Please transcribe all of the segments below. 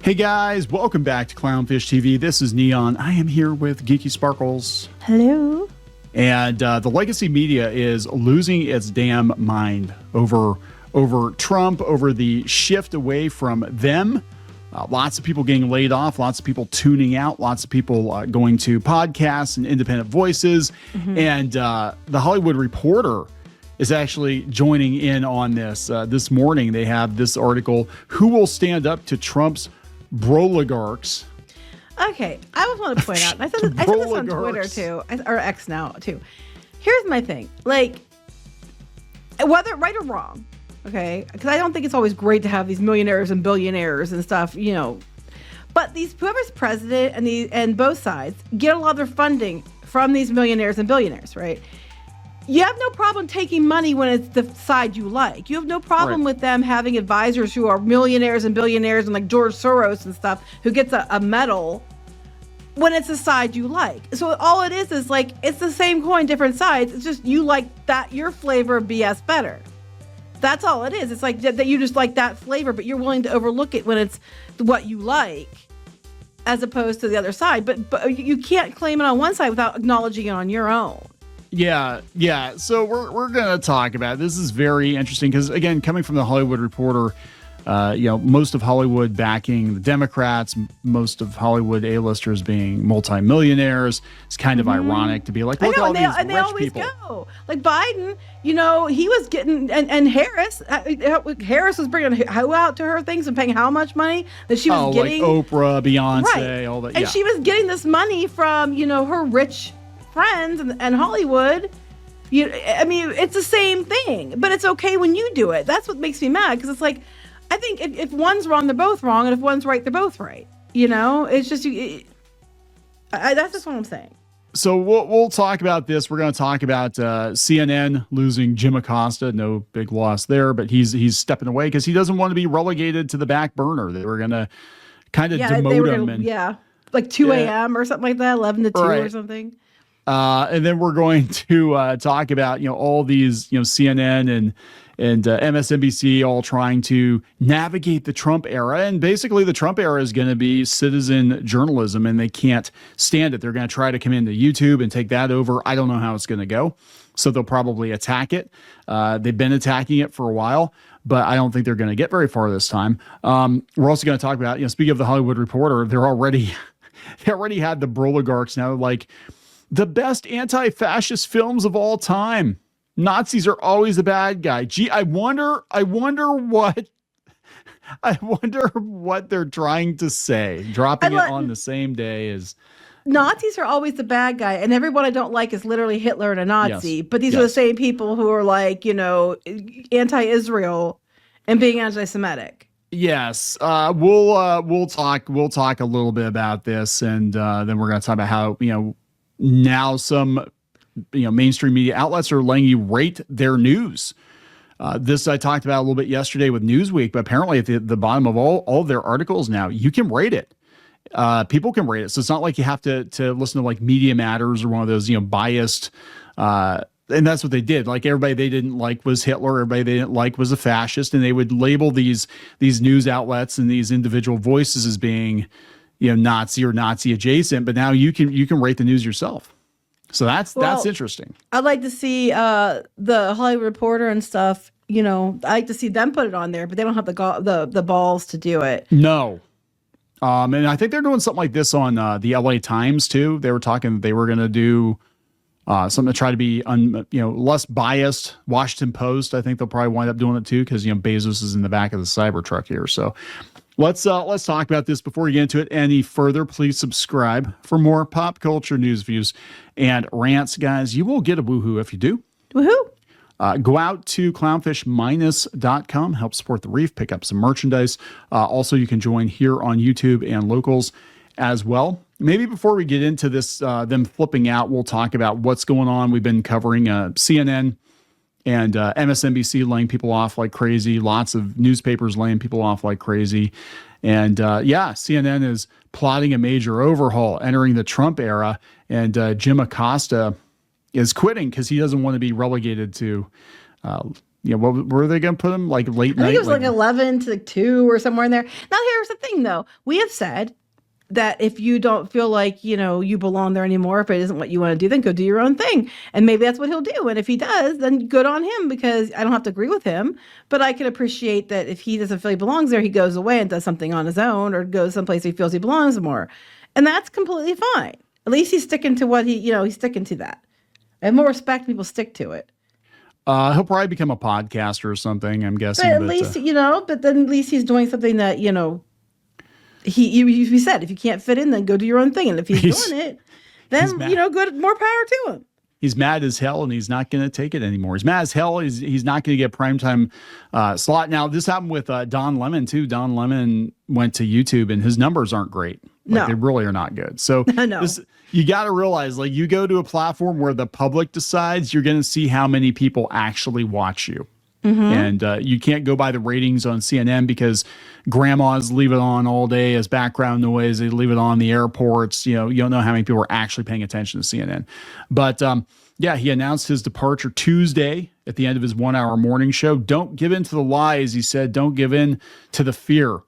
Hey guys, welcome back to Clownfish TV. This is Kneon. I am here with Geeky Sparkles. Hello. And the legacy media is losing its damn mind over Trump, over the shift away from them. Lots of people getting laid off, lots of people tuning out, lots of people going to podcasts and independent voices. Mm-hmm. And the Hollywood Reporter is actually joining in on this. This morning, they have this article, Who Will Stand Up to Trump's Broligarchs? Okay, I just want to point out, I said this on Twitter too, or X now too. Here's my thing, like, whether right or wrong, okay, because I don't think it's always great to have these millionaires and billionaires and stuff, you know, but whoever's president and both sides get a lot of their funding from these millionaires and billionaires, right? You have no problem taking money when it's the side you like. You have no problem with them having advisors who are millionaires and billionaires and like George Soros and stuff who gets a medal when it's the side you like. So all it is like, it's the same coin, different sides. It's just you like that, your flavor of BS better. That's all it is. It's like that you just like that flavor, but you're willing to overlook it when it's what you like as opposed to the other side. But you can't claim it on one side without acknowledging it on your own. Yeah. So we're going to talk about it. This is very interesting because, again, coming from the Hollywood Reporter, most of Hollywood backing the Democrats, most of Hollywood A-listers being multimillionaires. It's kind of ironic to be like, look at all these rich people. And they always go. Like Biden, he was getting, and Harris was bringing who out to her things and paying how much money that she was getting. Like Oprah, Beyonce, all that. And she was getting this money from, her rich friends and Hollywood. It's the same thing, but it's okay when you do it. That's what makes me mad, because it's like, I think if one's wrong, they're both wrong, and if one's right, they're both right. It's just that's just what I'm saying. So we'll talk about this. We're going to talk about CNN losing Jim Acosta. No big loss there, but he's stepping away because he doesn't want to be relegated to the back burner. They were going to kind of demote him. Like 2 a.m. or something like that, 11 to 2 or something. And then we're going to talk about, all these, CNN and MSNBC all trying to navigate the Trump era. And basically the Trump era is going to be citizen journalism, and they can't stand it. They're going to try to come into YouTube and take that over. I don't know how it's going to go. So they'll probably attack it. They've been attacking it for a while, but I don't think they're going to get very far this time. We're also going to talk about, speaking of the Hollywood Reporter, they already had the Broligarchs now, like, the best anti-fascist films of all time. Nazis are always the bad guy. Gee, I wonder what they're trying to say. Dropping it on the same day as Nazis are always the bad guy, and everyone I don't like is literally Hitler and a Nazi. Yes. But these are the same people who are like, anti-Israel and being anti-Semitic. Yes, we'll talk a little bit about this, and then we're going to talk about how now some mainstream media outlets are letting you rate their news. This I talked about a little bit yesterday with Newsweek, but apparently at the bottom of all of their articles now, you can rate it. People can rate it. So it's not like you have to listen to like Media Matters or one of those, biased, and that's what they did. Like everybody they didn't like was Hitler. Everybody they didn't like was a fascist. And they would label these news outlets and these individual voices as being, Nazi or Nazi adjacent, but now you can rate the news yourself. So that's interesting. I'd like to see the Hollywood Reporter and stuff. I like to see them put it on there, but they don't have the balls to do it. No. And I think they're doing something like this on the LA Times too. They were talking they were going to do something to try to be less biased. Washington Post, I think they'll probably wind up doing it too, because Bezos is in the back of the Cybertruck here. So let's talk about this. Before we get into it any further, please subscribe for more pop culture news, views, and rants. Guys, you will get a woohoo if you do. Woohoo! Go out to clownfishminus.com, help support the reef, pick up some merchandise. Also, you can join here on YouTube and locals as well. Maybe before we get into this, them flipping out, we'll talk about what's going on. We've been covering CNN and MSNBC laying people off like crazy. Lots of newspapers laying people off like crazy. And CNN is plotting a major overhaul, entering the Trump era. And Jim Acosta is quitting because he doesn't want to be relegated to, what were they going to put him like late night? I think it was like 11 to 2 or somewhere in there. Now, here's the thing, though. We have said that if you don't feel like, you belong there anymore, if it isn't what you want to do, then go do your own thing. And maybe that's what he'll do. And if he does, then good on him, because I don't have to agree with him. But I can appreciate that if he doesn't feel he belongs there, he goes away and does something on his own, or goes someplace he feels he belongs more. And that's completely fine. At least he's sticking to what he's sticking to that. I have more respect when people stick to it. He'll probably become a podcaster or something, I'm guessing. But at least, but then at least he's doing something that, he said, if you can't fit in, then go do your own thing. And if he's doing it, then, good, more power to him. He's mad as hell, and he's not going to take it anymore. He's mad as hell. He's not going to get primetime slot. Now, this happened with Don Lemon, too. Don Lemon went to YouTube, and his numbers aren't great. They really are not good. So you got to realize, like, you go to a platform where the public decides, you're going to see how many people actually watch you. And you can't go by the ratings on CNN, because grandmas leave it on all day as background noise. They leave it on the airports. You don't know how many people are actually paying attention to CNN. But he announced his departure Tuesday at the end of his 1-hour morning show. Don't give in to the lies, he said. Don't give in to the fear.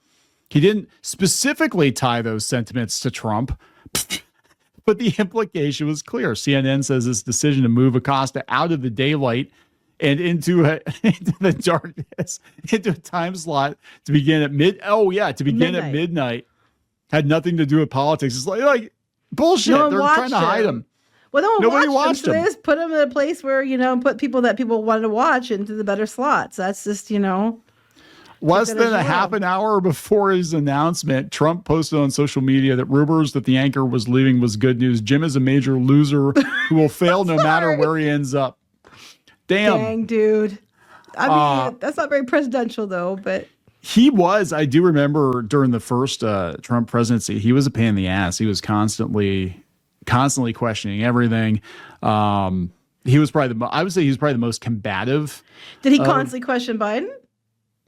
He didn't specifically tie those sentiments to Trump, but the implication was clear. CNN says this decision to move Acosta out of the daylight and into the darkness, into a time slot to begin at midnight, had nothing to do with politics. It's like bullshit. They're trying to hide him. Well, nobody watched him. So they just put him in a place where, put people that people wanted to watch into the better slots. That's just, Less than a half an hour before his announcement, Trump posted on social media that rumors that the anchor was leaving was good news. Jim is a major loser who will fail no matter where he ends up. Dang, dude. I mean, that's not very presidential, though, but. He was. I do remember during the first Trump presidency, he was a pain in the ass. He was constantly questioning everything. He was probably I would say he was probably the most combative. Did he constantly question Biden?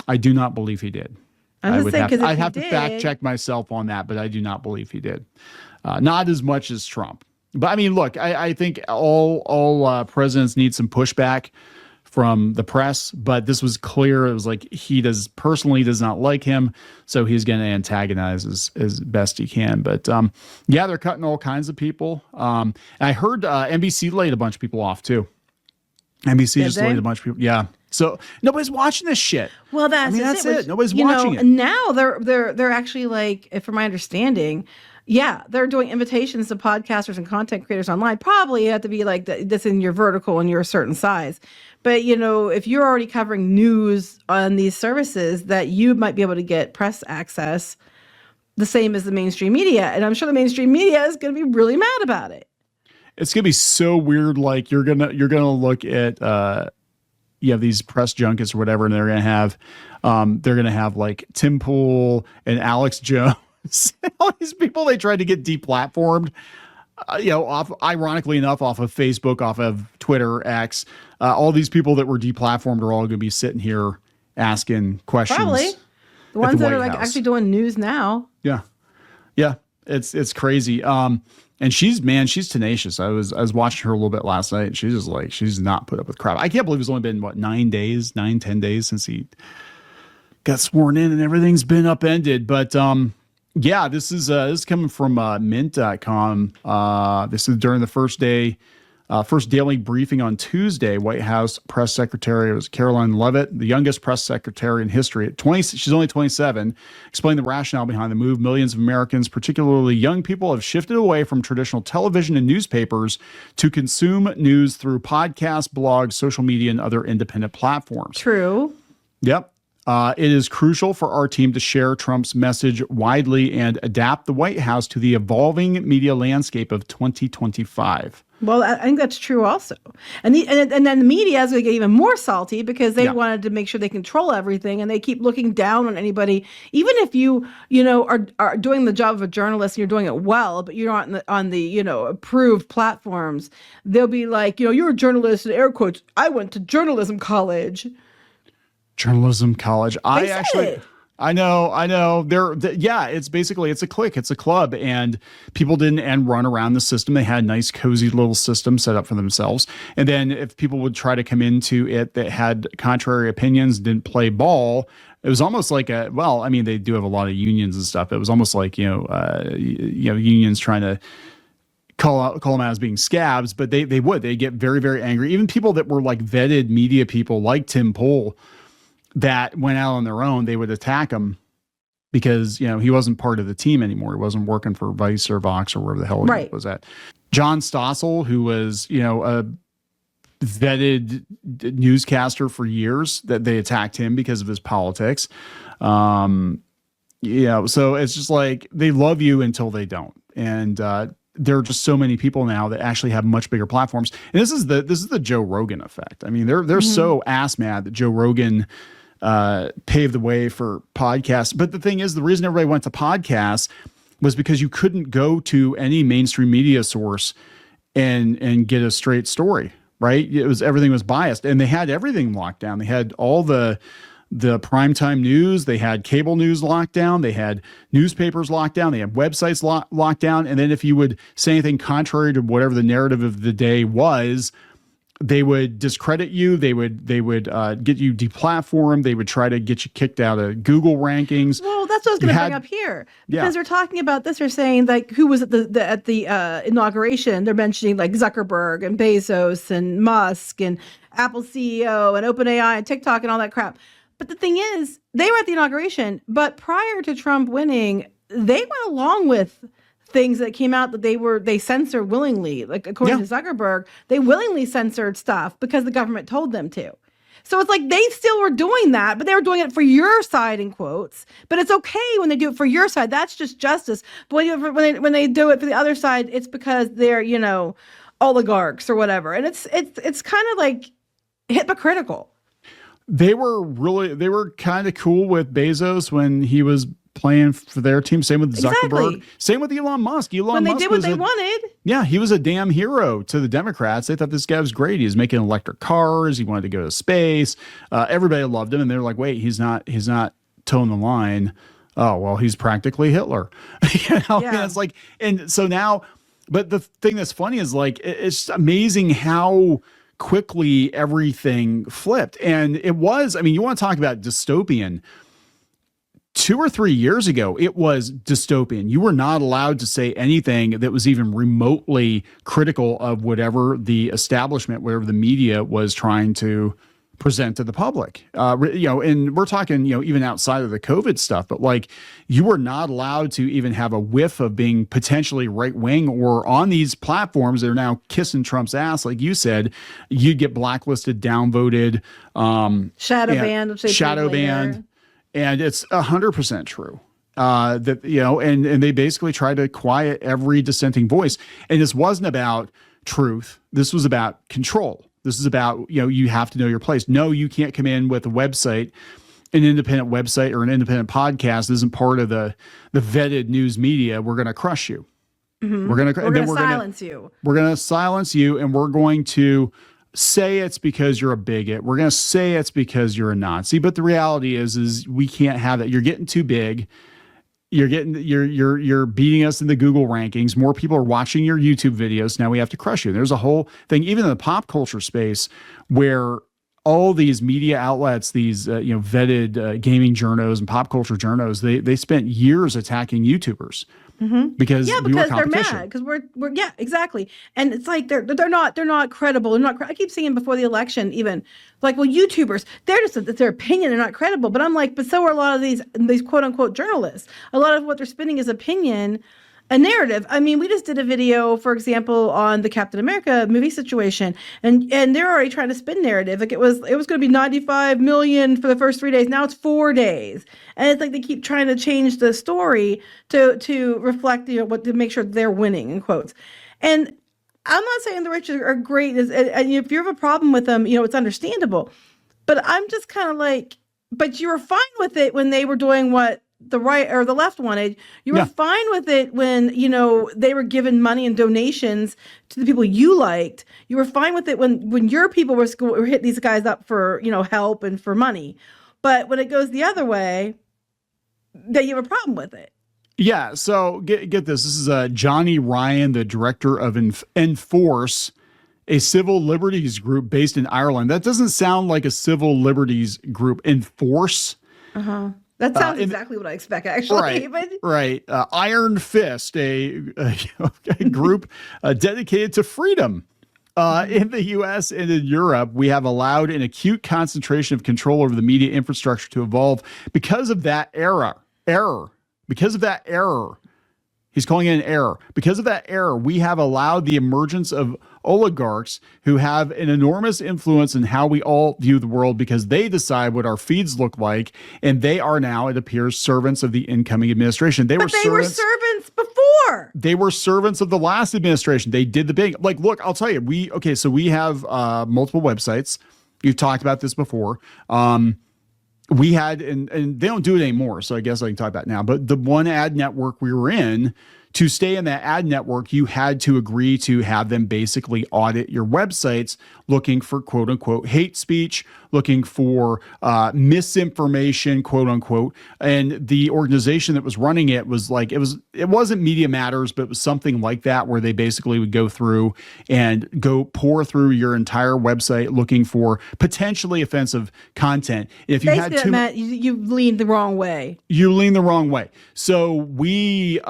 I do not believe he did. I'd have to fact check myself on that, but I do not believe he did. Not as much as Trump. But I mean, look, I think all presidents need some pushback from the press, but this was clear. It was like he personally does not like him, so he's going to antagonize as best he can. But they're cutting all kinds of people. And I heard NBC laid a bunch of people off too. NBC just laid a bunch of people. Yeah. So nobody's watching this shit. Well, that's it. Nobody's watching it. Now they're actually, like, from my understanding, they're doing invitations to podcasters and content creators online. Probably you have to be like this in your vertical and you're a certain size. But, if you're already covering news on these services, that you might be able to get press access the same as the mainstream media. And I'm sure the mainstream media is going to be really mad about it. It's going to be so weird. Like you're going to look at, these press junkets or whatever, and they're going to have like Tim Pool and Alex Jones. All these people they tried to get deplatformed, ironically enough, off of Facebook, off of Twitter, X. All these people that were deplatformed are all going to be sitting here asking questions. Probably the ones that are actually doing news now. Yeah, it's crazy. And she's tenacious. I was watching her a little bit last night. She's not put up with crap. I can't believe it's only been 10 days since he got sworn in and everything's been upended. But this is coming from mint.com. This is during the first daily briefing on Tuesday. White House press secretary was Caroline Leavitt, the youngest press secretary in history. At 20, she's only 27. Explained the rationale behind the move. Millions of Americans, particularly young people, have shifted away from traditional television and newspapers to consume news through podcasts, blogs, social media, and other independent platforms. True. Yep. It is crucial for our team to share Trump's message widely and adapt the White House to the evolving media landscape of 2025. Well, I think that's true also. And then the media is going to get even more salty because they wanted to make sure they control everything, and they keep looking down on anybody. Even if you are doing the job of a journalist and you're doing it well, but you're not on the approved platforms, they'll be like, you're a journalist, in air quotes, I went to journalism college. Journalism college. I I know. Yeah, it's basically, it's a clique, it's a club, and people didn't end run around the system. They had a nice, cozy little system set up for themselves. And then if people would try to come into it that had contrary opinions, didn't play ball, it was almost like well, I mean, they do have a lot of unions and stuff. It was almost like, unions trying to call them out as being scabs, but they get very, very angry. Even people that were like vetted media people like Tim Pool that went out on their own, they would attack him because, he wasn't part of the team anymore. He wasn't working for Vice or Vox or wherever the hell he was at. John Stossel, who was, a vetted newscaster for years, that they attacked him because of his politics. So it's just like, they love you until they don't. And, there are just so many people now that actually have much bigger platforms. And this is the Joe Rogan effect. I mean, they're so ass mad that Joe Rogan paved the way for podcasts. But the thing is, the reason everybody went to podcasts was because you couldn't go to any mainstream media source and get a straight story, right? Everything was biased, and they had everything locked down. They had all the primetime news, they had cable news locked down, they had newspapers locked down, they had websites locked down. And then if you would say anything contrary to whatever the narrative of the day was, they would discredit you. They would get you deplatformed. They would try to get you kicked out of Google rankings. Well, that's what I was going to bring up here, because they're talking about this. They're saying, like, who was at the inauguration? They're mentioning like Zuckerberg and Bezos and Musk and Apple CEO and OpenAI and TikTok and all that crap. But the thing is, they were at the inauguration, but prior to Trump winning, they went along with things that came out that they censored willingly. Like, according to Zuckerberg, they willingly censored stuff because the government told them to. So it's like they still were doing that, but they were doing it for your side, in quotes. But it's okay when they do it for your side. That's just justice. But when they do it for the other side, it's because they're, oligarchs or whatever. And it's kind of like hypocritical. They were kind of cool with Bezos when he was playing for their team. Same with Zuckerberg. Exactly. Same with Elon Musk. When they did what they wanted. Yeah, he was a damn hero to the Democrats. They thought this guy was great. He was making electric cars. He wanted to go to space. Everybody loved him, and they're like, wait, he's not toeing the line. Oh, well, he's practically Hitler. And it's like, and so now, but the thing that's funny is, like, it's amazing how quickly everything flipped. And it was, I mean, you want to talk about dystopian. 2 or 3 years ago, it was dystopian. You were not allowed to say anything that was even remotely critical of whatever the establishment, whatever the media was trying to present to the public. And we're talking, even outside of the COVID stuff, but like, you were not allowed to even have a whiff of being potentially right wing, or on these platforms that are now kissing Trump's ass. Like you said, you'd get blacklisted, downvoted, shadow banned. And it's 100% true. And they basically tried to quiet every dissenting voice. And this wasn't about truth. This was about control. This is about, you have to know your place. No, you can't come in with a website, an independent website or an independent podcast that isn't part of the vetted news media. We're going to crush you. Mm-hmm. We're going to silence you. We're going to silence you, and we're going to say it's because you're a bigot. We're going to say it's because you're a Nazi. But the reality is we can't have that. You're getting too big. You're beating us in the Google rankings. More people are watching your YouTube videos. Now we have to crush you. There's a whole thing, even in the pop culture space, where all these media outlets, these vetted gaming journos and pop culture journos, they spent years attacking YouTubers. Mm-hmm. Because they're mad because we're exactly. And it's like they're not credible. I keep saying before the election, even like, well, YouTubers, they're just, it's their opinion, they're not credible. But I'm like, but so are a lot of these quote unquote journalists. A lot of what they're spinning is opinion, a narrative. I mean, we just did a video, for example, on the Captain America movie situation, and they're already trying to spin narrative. Like, it was going to be 95 million for the first 3 days. Now it's 4 days, and it's like they keep trying to change the story to reflect, what, to make sure they're winning, in quotes. And I'm not saying the rich are great, and if you have a problem with them, it's understandable. But I'm just kind of like, but you were fine with it when they were doing what the right or the left wanted. You were fine with it when, they were giving money and donations to the people you liked. You were fine with it when your people were hitting these guys up for, help and for money. But when it goes the other way, that you have a problem with it. Yeah. So get this. This is Johnny Ryan, the director of Enforce, a civil liberties group based in Ireland. That doesn't sound like a civil liberties group. Enforce. That sounds exactly what I expect, actually. Right. Iron Fist, a group dedicated to freedom. In the U.S. and in Europe, we have allowed an acute concentration of control over the media infrastructure to evolve because of that error. Because of that error. He's calling it an error. Because of that error, we have allowed the emergence of oligarchs who have an enormous influence in how we all view the world because they decide what our feeds look like. And they are now, it appears, servants of the incoming administration. They were servants before. They were servants of the last administration. They did the big, like, look, I'll tell you, so we have multiple websites. You've talked about this before. We had, and they don't do it anymore, so I guess I can talk about it now, but the one ad network we were in, to stay in that ad network, you had to agree to have them basically audit your websites, looking for quote unquote hate speech, looking for misinformation, quote unquote. And the organization that was running it was like, it wasn't Media Matters, but it was something like that, where they basically would go through and pour through your entire website looking for potentially offensive content. If you basically, had Matt, you leaned the wrong way. You lean the wrong way. So we,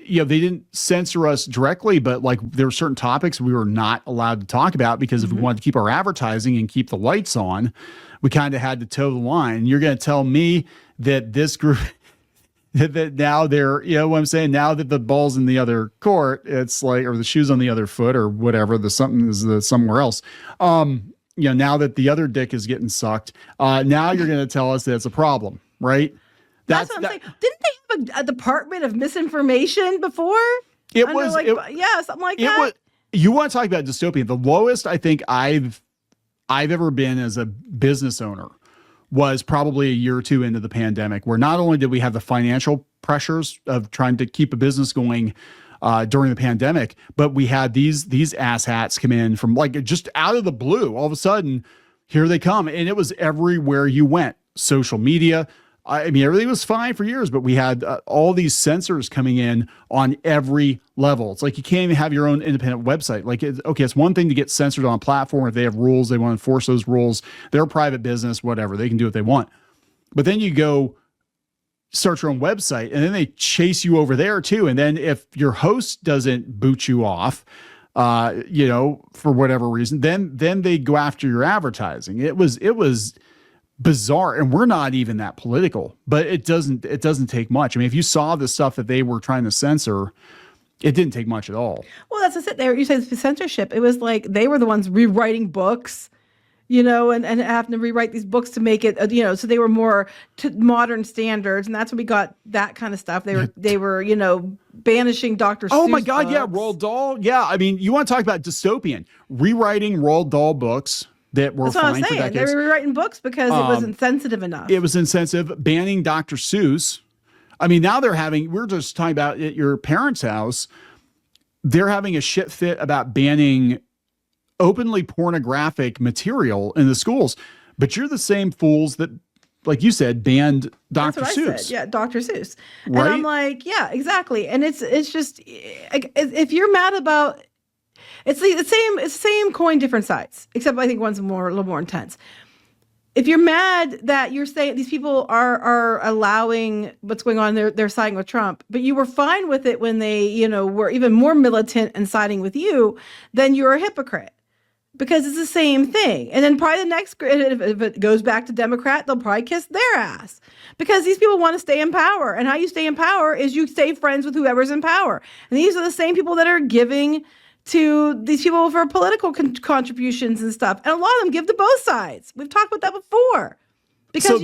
they didn't censor us directly, but like there were certain topics we were not allowed to talk about because if we wanted to keep our advertising and keep the lights on, we kind of had to toe the line. You're going to tell me that this group, that now they're, what I'm saying, now that the ball's in the other court, it's like, or the shoe's on the other foot or whatever, the something is somewhere else. Now that the other dick is getting sucked, now you're going to tell us that it's a problem, right? That's what I'm saying. Didn't they have a department of misinformation before? It was something like that. You want to talk about dystopian? The lowest I think I've ever been as a business owner was probably a year or two into the pandemic, where not only did we have the financial pressures of trying to keep a business going during the pandemic, but we had these asshats come in from like just out of the blue. All of a sudden, here they come, and it was everywhere you went. Social media. I mean, everything was fine for years, but we had all these censors coming in on every level. It's like you can't even have your own independent website. Like, it's one thing to get censored on a platform if they have rules, they want to enforce those rules. They're a private business, whatever. They can do what they want. But then you go start your own website, and then they chase you over there too. And then if your host doesn't boot you off, for whatever reason, then they go after your advertising. It was bizarre, and we're not even that political, but it doesn't take much. I mean, if you saw the stuff that they were trying to censor, it didn't take much at all. Well, that's just it. You said censorship. It was like they were the ones rewriting books, and having to rewrite these books to make it, so they were more to modern standards, and that's when we got that kind of stuff. They were banishing Dr. Seuss. Oh my God, books. yeah, Roald Dahl. Yeah, I mean, you want to talk about dystopian? Rewriting Roald Dahl books that were fine for decades. They were rewriting books because it was insensitive enough. It was insensitive. Banning Dr. Seuss. I mean, now we're just talking about at your parents' house, they're having a shit fit about banning openly pornographic material in the schools. But you're the same fools that, like you said, banned Dr. Seuss. Yeah, Dr. Seuss. Right? And I'm like, yeah, exactly. And it's just, if you're mad about, it's the same coin, different sides, except I think one's a little more intense. If you're mad that you're saying these people are allowing what's going on, they're siding with Trump, but you were fine with it when they, were even more militant and siding with you, then you're a hypocrite. Because it's the same thing. And then probably the next, if it goes back to Democrat, they'll probably kiss their ass. Because these people want to stay in power. And how you stay in power is you stay friends with whoever's in power. And these are the same people that are giving to these people for political contributions and stuff. And a lot of them give to both sides. We've talked about that before. Because,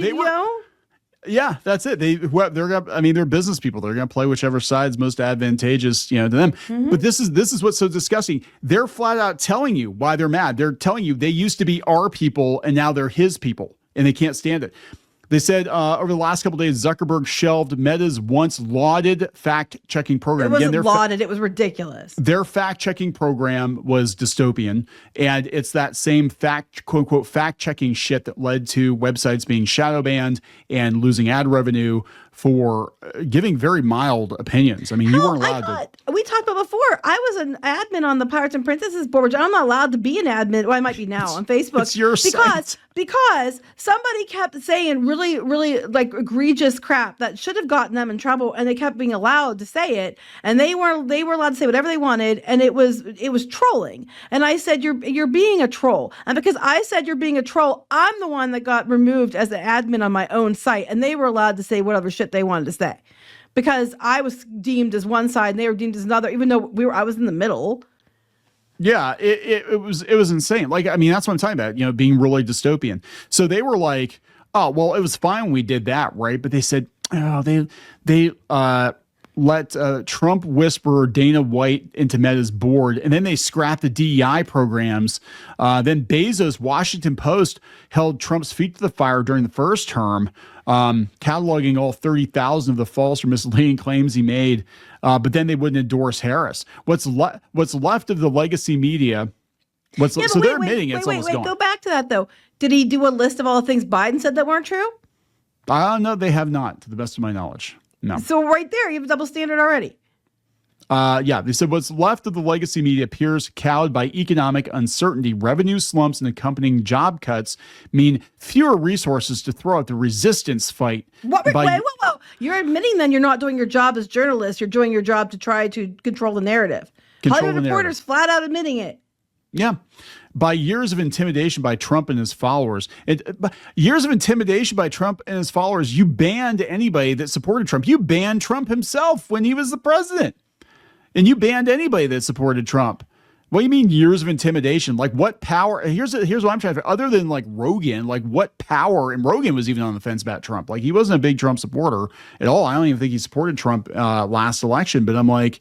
yeah, that's it. They're business people. They're going to play whichever side's most advantageous, to them. Mm-hmm. But this is what's so disgusting. They're flat out telling you why they're mad. They're telling you they used to be our people and now they're his people, and they can't stand it. They said over the last couple of days, Zuckerberg shelved Meta's once lauded fact-checking program. It wasn't lauded. It was ridiculous. Their fact-checking program was dystopian, and it's that same quote-unquote fact-checking shit that led to websites being shadow banned and losing ad revenue for giving very mild opinions. I mean, you weren't allowed to. We talked about before. I was an admin on the Pirates and Princesses board, which I'm not allowed to be an admin. Well, I might be now on Facebook. It's your site. Because somebody kept saying really, really like egregious crap that should have gotten them in trouble, and they kept being allowed to say it, and they were allowed to say whatever they wanted, and it was trolling. And I said, you're being a troll. And because I said you're being a troll, I'm the one that got removed as an admin on my own site, and they were allowed to say whatever shit they wanted to say. Because I was deemed as one side and they were deemed as another, even though I was in the middle. Yeah, it was insane. Like, I mean, that's what I'm talking about, you know, being really dystopian. So they were like, oh, well, it was fine when we did that, right? But they said, oh, they let Trump whisperer Dana White into Meta's board, and then they scrapped the DEI programs. Then Bezos' Washington Post held Trump's feet to the fire during the first term, cataloging all 30,000 of the false or misleading claims he made. But then they wouldn't endorse Harris. What's left of the legacy media? They're admitting it's almost gone. Go back to that though. Did he do a list of all the things Biden said that weren't true? No, they have not, to the best of my knowledge. No. So right there, you have a double standard already. Yeah, they said what's left of the legacy media appears cowed by economic uncertainty. Revenue slumps and accompanying job cuts mean fewer resources to throw out the resistance fight. Whoa. You're admitting then you're not doing your job as journalists. You're doing your job to try to control the narrative. Hollywood Reporter's flat out admitting it. Yeah. By years of intimidation by Trump and his followers. Years of intimidation by Trump and his followers, you banned anybody that supported Trump. You banned Trump himself when he was the president. And you banned anybody that supported Trump. What do you mean years of intimidation? Like what power? Here's what I'm trying to, other than like Rogan, like what power, and Rogan was even on the fence about Trump. Like he wasn't a big Trump supporter at all. I don't even think he supported Trump last election, but I'm like,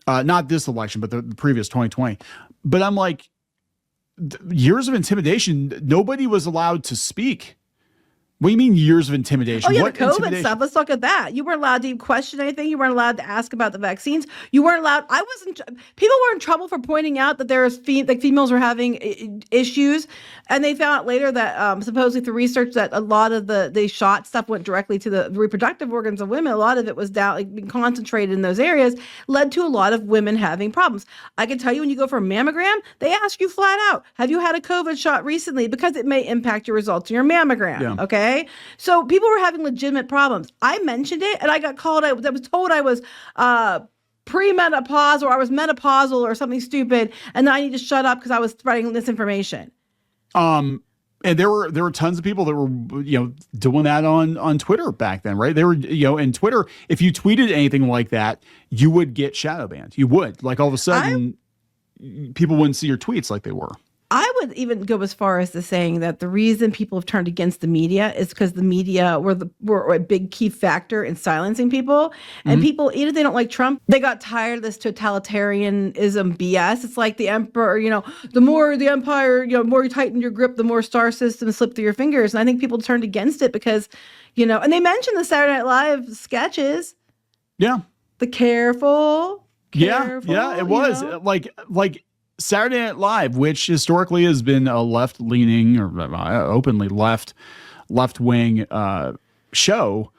not this election, but the previous 2020. But I'm like, years of intimidation, nobody was allowed to speak. What do you mean years of intimidation? Oh, yeah, what the COVID stuff. Let's look at that. You weren't allowed to question anything. You weren't allowed to ask about the vaccines. You weren't allowed. People were in trouble for pointing out that there's females were having issues. And they found out later that supposedly through research that a lot of the shot stuff went directly to the reproductive organs of women. A lot of it was down, like being concentrated in those areas, led to a lot of women having problems. I can tell you when you go for a mammogram, they ask you flat out, have you had a COVID shot recently? Because it may impact your results in your mammogram. Yeah. Okay. So people were having legitimate problems. I mentioned it and I got called. I was told I was premenopause or I was menopausal or something stupid. And then I need to shut up because I was spreading this information. And there were tons of people that were, you know, doing that on Twitter back then, right? They were, you know, and Twitter, if you tweeted anything like that, you would get shadow banned. You would, like all of a sudden people wouldn't see your tweets like they were. I would even go as far as to saying that the reason people have turned against the media is because the media were a big key factor in silencing people. And people, even if they don't like Trump, they got tired of this totalitarianism BS. It's like the emperor, you know, the more the empire, you know, the more you tighten your grip, the more star systems slip through your fingers. And I think people turned against it because, you know, and they mentioned the Saturday Night Live sketches. Yeah. The careful. Yeah, it was. Know? Like Saturday Night Live, which historically has been a left-leaning or openly left-wing show,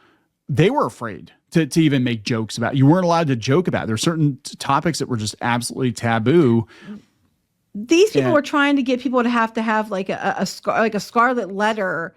they were afraid to even make jokes about it. You weren't allowed to joke about it. There are certain topics that were just absolutely taboo. These people were trying to get people to have like a scarlet letter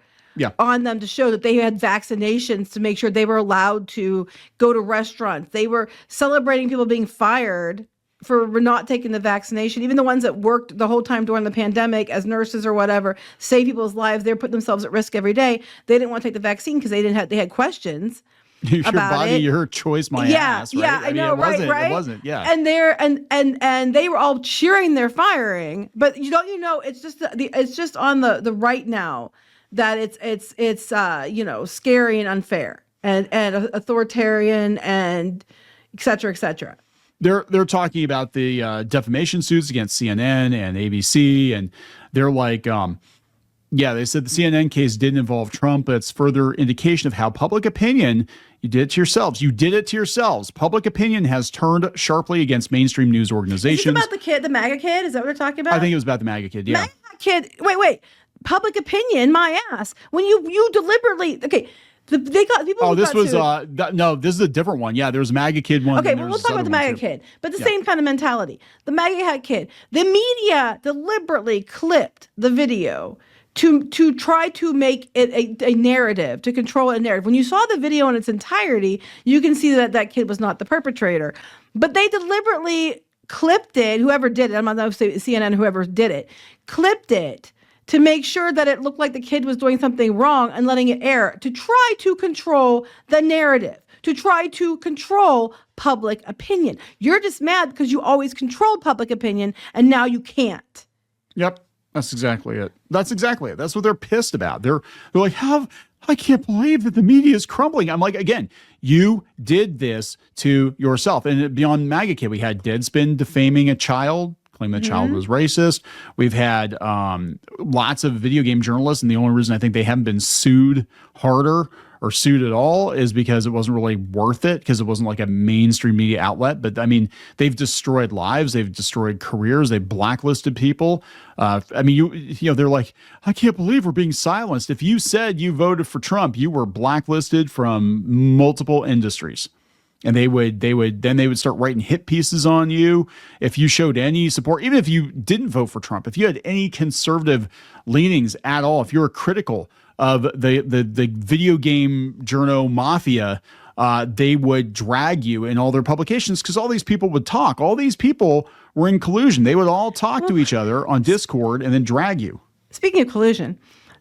on them to show that they had vaccinations to make sure they were allowed to go to restaurants. They were celebrating people being fired for not taking the vaccination. Even the ones that worked the whole time during the pandemic as nurses or whatever, save people's lives. They're putting themselves at risk every day. They didn't want to take the vaccine because they had questions. Your body, your choice, my ass. Right? Yeah, I know, right? It wasn't. Yeah. And they were all cheering their firing, but it's just on the right now that it's you know, scary and unfair and authoritarian and et cetera, et cetera. They're talking about the defamation suits against CNN and ABC, and they're like, they said the CNN case didn't involve Trump, but it's further indication of how public opinion, you did it to yourselves. You did it to yourselves. Public opinion has turned sharply against mainstream news organizations. Is this about the kid, the MAGA kid? Is that what we're talking about? I think it was about the MAGA kid, yeah. MAGA kid, wait. Public opinion, my ass. When you deliberately, okay, They got people. Oh, this was no, this is a different one. Yeah, there's a MAGA kid one. Okay, well, we'll talk about the MAGA kid, but the same kind of mentality. The MAGA kid. The media deliberately clipped the video to try to make it a narrative, to control a narrative. When you saw the video in its entirety, you can see that kid was not the perpetrator, but they deliberately clipped it. Whoever did it, I'm not going to say CNN. Whoever did it, clipped it to make sure that it looked like the kid was doing something wrong and letting it air, to try to control the narrative, to try to control public opinion. You're just mad because you always controlled public opinion and now you can't. Yep. That's exactly it. That's exactly it. That's what they're pissed about. They're like, I can't believe that the media is crumbling. I'm like, again, you did this to yourself. And beyond MAGA kid, we had Deadspin defaming a child, claiming the child was racist. We've had lots of video game journalists, and the only reason I think they haven't been sued harder or sued at all is because it wasn't really worth it, because it wasn't like a mainstream media outlet. But I mean, they've destroyed lives, they've destroyed careers, they've blacklisted people. I mean, you know, they're like, I can't believe we're being silenced. If you said you voted for Trump, you were blacklisted from multiple industries. And they would start writing hit pieces on you if you showed any support, even if you didn't vote for Trump, if you had any conservative leanings at all, if you were critical of the video game journo mafia, they would drag you in all their publications because all these people would talk. All these people were in collusion. They would all talk to each other on Discord and then drag you. Speaking of collusion,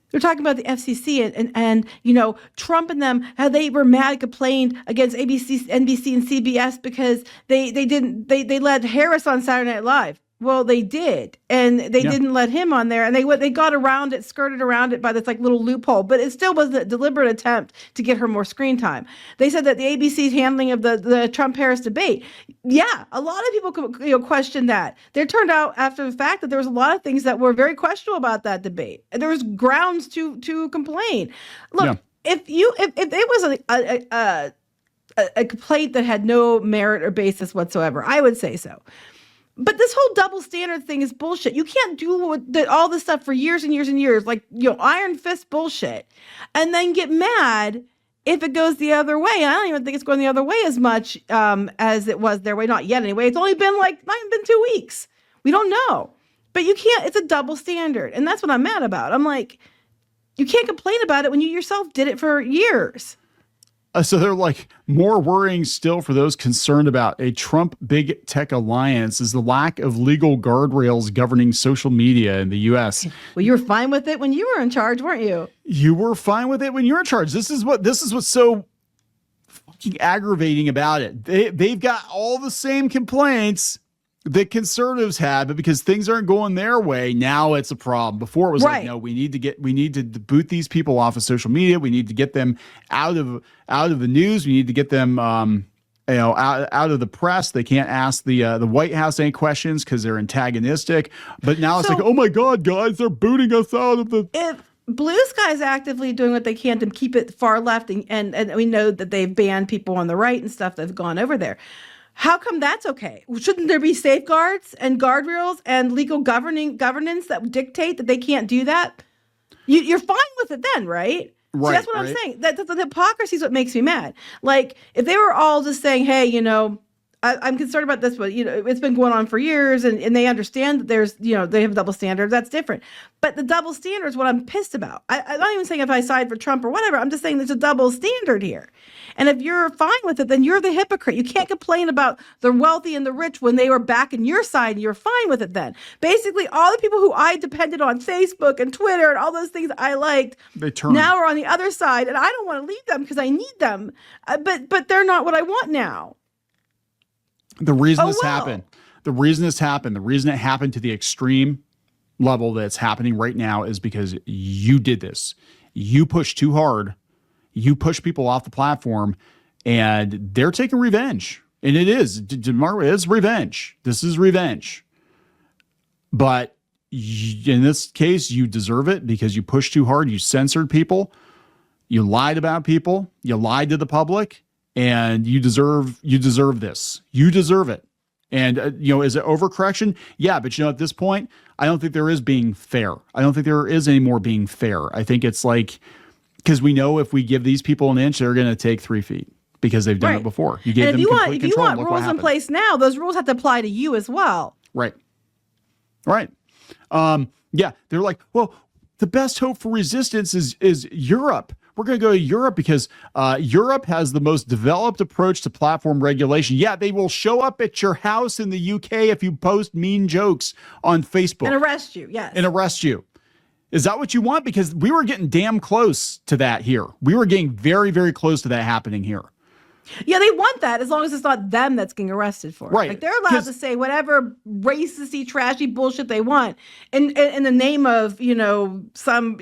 they're talking about the FCC and you know, Trump and them, how they were mad, complained against ABC, NBC, and CBS because they let Harris on Saturday Night Live. Well, they did, and they didn't let him on there, and they got around it, skirted around it by this like little loophole, but it still was a deliberate attempt to get her more screen time. They said that the ABC's handling of the Trump-Harris debate, yeah, a lot of people questioned that. There turned out after the fact that there was a lot of things that were very questionable about that debate. There was grounds to complain. Look, if it was a complaint that had no merit or basis whatsoever, I would say so. But this whole double standard thing is bullshit. You can't do all this stuff for years and years and years, like, you know, iron fist bullshit, and then get mad if it goes the other way. And I don't even think it's going the other way as much as it was their way. Not yet, anyway. It's only been not even been 2 weeks. We don't know. But you can't. It's a double standard, and that's what I'm mad about. I'm like, you can't complain about it when you yourself did it for years. So they're like, more worrying still for those concerned about a Trump big tech alliance is the lack of legal guardrails governing social media in the U.S. Well, you were fine with it when you were in charge, weren't you? You were fine with it when you were in charge. This is what's so fucking aggravating about it. They've got all the same complaints that conservatives had, but because things aren't going their way, now it's a problem. Before it was like, no, we need to boot these people off of social media. We need to get them out of the news. We need to get them, out of the press. They can't ask the White House any questions because they're antagonistic. But now it's like, oh my God, guys, they're booting us out of the. If Blue Sky's actively doing what they can to keep it far left, and we know that they've banned people on the right and stuff that have gone over there. How come that's okay? Shouldn't there be safeguards and guardrails and legal governance that would dictate that they can't do that? You're fine with it then, right? Right. So that's what I'm saying. That the hypocrisy is what makes me mad. Like, if they were all just saying, hey, you know, I'm concerned about this, but, you know, it's been going on for years, and they understand that there's, you know, they have double standards. That's different. But the double standard is what I'm pissed about. I'm not even saying if I side for Trump or whatever. I'm just saying there's a double standard here. And if you're fine with it, then you're the hypocrite. You can't complain about the wealthy and the rich when they were back in your side, and you're fine with it then. Basically, all the people who I depended on Facebook and Twitter and all those things I liked, now are on the other side, and I don't want to leave them because I need them. But they're not what I want now. The reason happened, the reason it happened to the extreme level that's happening right now is because you did this. You pushed too hard. You push people off the platform, and they're taking revenge. And it is. It's revenge. This is revenge. But in this case, you deserve it because you pushed too hard. You censored people. You lied about people. You lied to the public. And you deserve this. You deserve it. And, is it overcorrection? Yeah, but, at this point, I don't think there is being fair. I don't think there is any more being fair. I think it's like Because we know if we give these people an inch, they're going to take 3 feet because they've done it before. You gave them complete control. If you want rules in place now, those rules have to apply to you as well. Right. Right. Yeah. They're like, well, the best hope for resistance is Europe. We're going to go to Europe because Europe has the most developed approach to platform regulation. Yeah, they will show up at your house in the UK if you post mean jokes on Facebook. And arrest you, yes. And arrest you. Is that what you want? Because we were getting damn close to that here. We were getting very, very close to that happening here. Yeah, they want that as long as it's not them that's getting arrested for it. Right. Like they're allowed to say whatever racisty, trashy bullshit they want in the name of, some,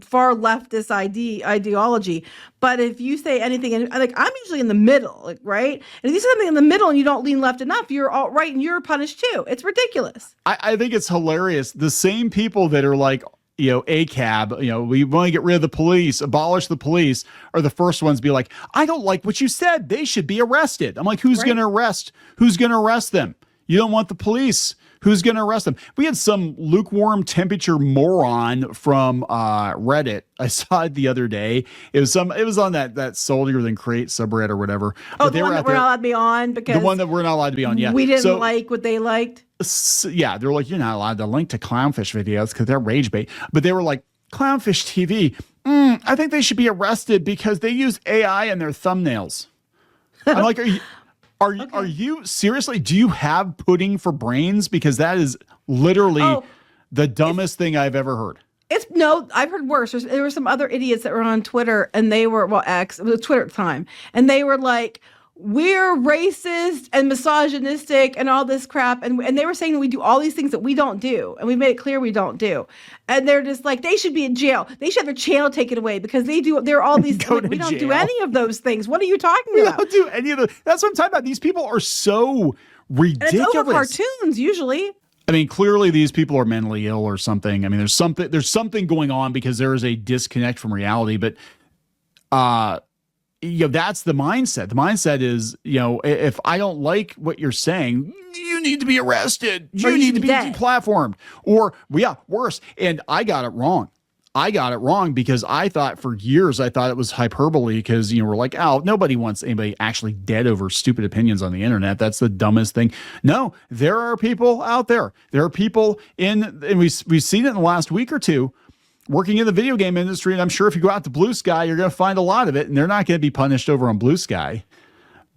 far leftist ideology. But if you say anything, and like I'm usually in the middle, like, right? And if you say something in the middle and you don't lean left enough, you're all right and you're punished too. It's ridiculous. I think it's hilarious. The same people that are like, ACAB, we want to get rid of the police, abolish the police, are the first ones to be like, I don't like what you said. They should be arrested. I'm like, who's going to arrest? Who's going to arrest them? You don't want the police. Who's going to arrest them? We had some lukewarm temperature moron from Reddit. I saw it the other day. It was on that Soldier Than Crate subreddit or whatever. Oh, the one that we're not allowed to be on because the one that we're not allowed to be on. Yeah, we didn't like what they liked. Yeah, they're like, you're not allowed to link to Clownfish videos because they're rage bait. But they were like, Clownfish TV. I think they should be arrested because they use AI in their thumbnails. I'm like, Are you seriously? Do you have pudding for brains? Because that is literally the dumbest thing I've ever heard. I've heard worse. There were some other idiots that were on Twitter and they were, X, it was Twitter at the time. And they were like, we're racist and misogynistic and all this crap. And they were saying we do all these things that we don't do. And we made it clear we don't do. And they're just like, they should be in jail. They should have their channel taken away because there are all these things. We don't do any of those things. What are you talking about? We don't do any of those. That's what I'm talking about. These people are so ridiculous. And it's over cartoons usually. I mean, clearly these people are mentally ill or something. I mean, there's something going on because there is a disconnect from reality. But that's the mindset. The mindset is, if I don't like what you're saying, you need to be arrested. You need to be deplatformed. Or, worse. And I got it wrong. Because I thought for years, it was hyperbole because, we're like, oh, nobody wants anybody actually dead over stupid opinions on the internet. That's the dumbest thing. No, there are people out there. There are people and we've seen it in the last week or two, working in the video game industry, and I'm sure if you go out to Blue Sky, you're going to find a lot of it, and they're not going to be punished over on Blue Sky.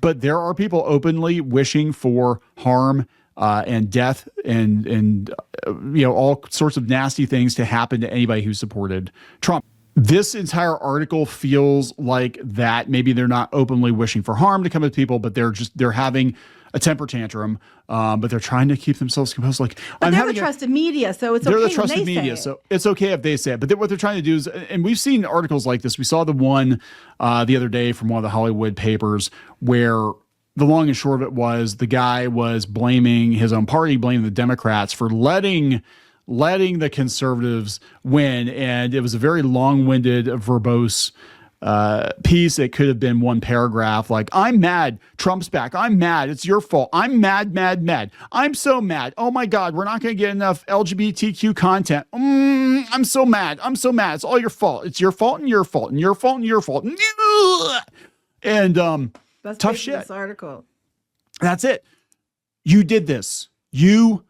But there are people openly wishing for harm and death and all sorts of nasty things to happen to anybody who supported Trump. This entire article feels like that maybe they're not openly wishing for harm to come to people, but they're having a temper tantrum, but they're trying to keep themselves composed. Like, but they're the trusted media, so it's okay. They're the trusted media, so it's okay if they say it. But what they're trying to do is, and we've seen articles like this. We saw the one the other day from one of the Hollywood papers where the long and short of it was the guy was blaming his own party, blaming the Democrats for letting the conservatives win, and it was a very long-winded, verbose piece. It could have been one paragraph like, I'm mad, Trump's back, I'm mad, it's your fault, I'm mad, I'm so mad, oh my god, we're not going to get enough LGBTQ content, I'm so mad, it's all your fault, it's your fault and your fault and your fault and your fault, and that's tough shit. This article. That's it. You did this. You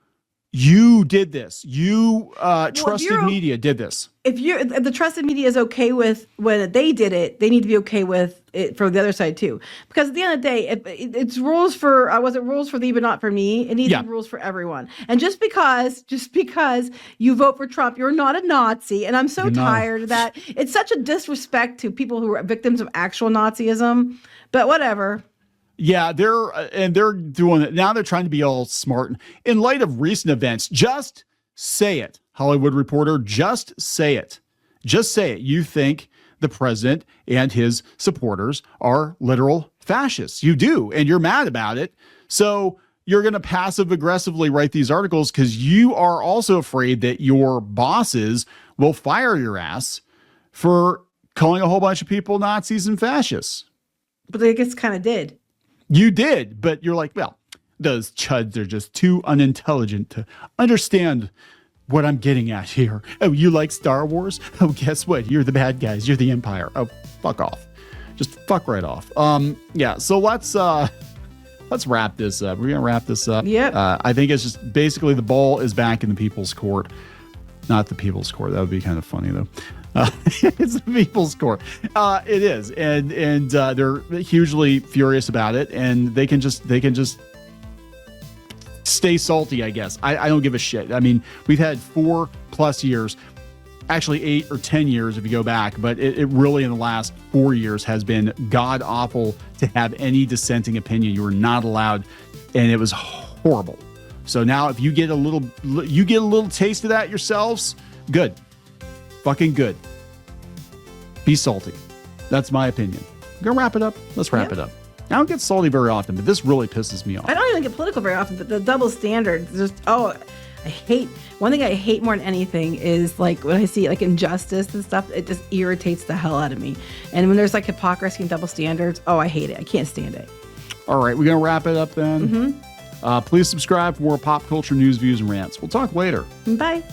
did this. Trusted media did this. If the trusted media is okay with when they did it, they need to be okay with it for the other side too. Because at the end of the day, it's rules for rules for thee but not for me. It needs to be rules for everyone. And just because you vote for Trump, you're not a Nazi. And I'm so tired of that. It's such a disrespect to people who are victims of actual Nazism. But whatever. Yeah, they're doing it now. They're trying to be all smart in light of recent events. Just say it, Hollywood Reporter. Just say it. Just say it. You think the president and his supporters are literal fascists. You do, and you're mad about it. So you're going to passive aggressively write these articles because you are also afraid that your bosses will fire your ass for calling a whole bunch of people Nazis and fascists. But they just kind of did. You did, but you're like, well, those chuds are just too unintelligent to understand what I'm getting at here. Oh, you like Star Wars? Oh, guess what? You're the bad guys. You're the Empire. Oh, fuck off. Just fuck right off. Yeah. So let's wrap this up. We're gonna wrap this up. Yep. I think it's just basically the ball is back in the people's court. Not the people's court. That would be kind of funny though. It's the people's court. It is, and they're hugely furious about it, and they can just stay salty, I guess. I don't give a shit. I mean, we've had 4+ years, actually 8 or 10 years if you go back, but it really in the last 4 years has been god awful to have any dissenting opinion. You were not allowed, and it was horrible. So now if you get a little taste of that yourselves, good. Fucking good. Be salty. That's my opinion. I'm gonna wrap it up. Let's wrap it up. I don't get salty very often, but this really pisses me off. I don't even get political very often, but the double standards, one thing I hate more than anything is like when I see like injustice and stuff, it just irritates the hell out of me. And when there's like hypocrisy and double standards, I hate it. I can't stand it. All right, we're gonna wrap it up then. Mm-hmm. Please subscribe for more pop culture news, views, and rants. We'll talk later. Bye.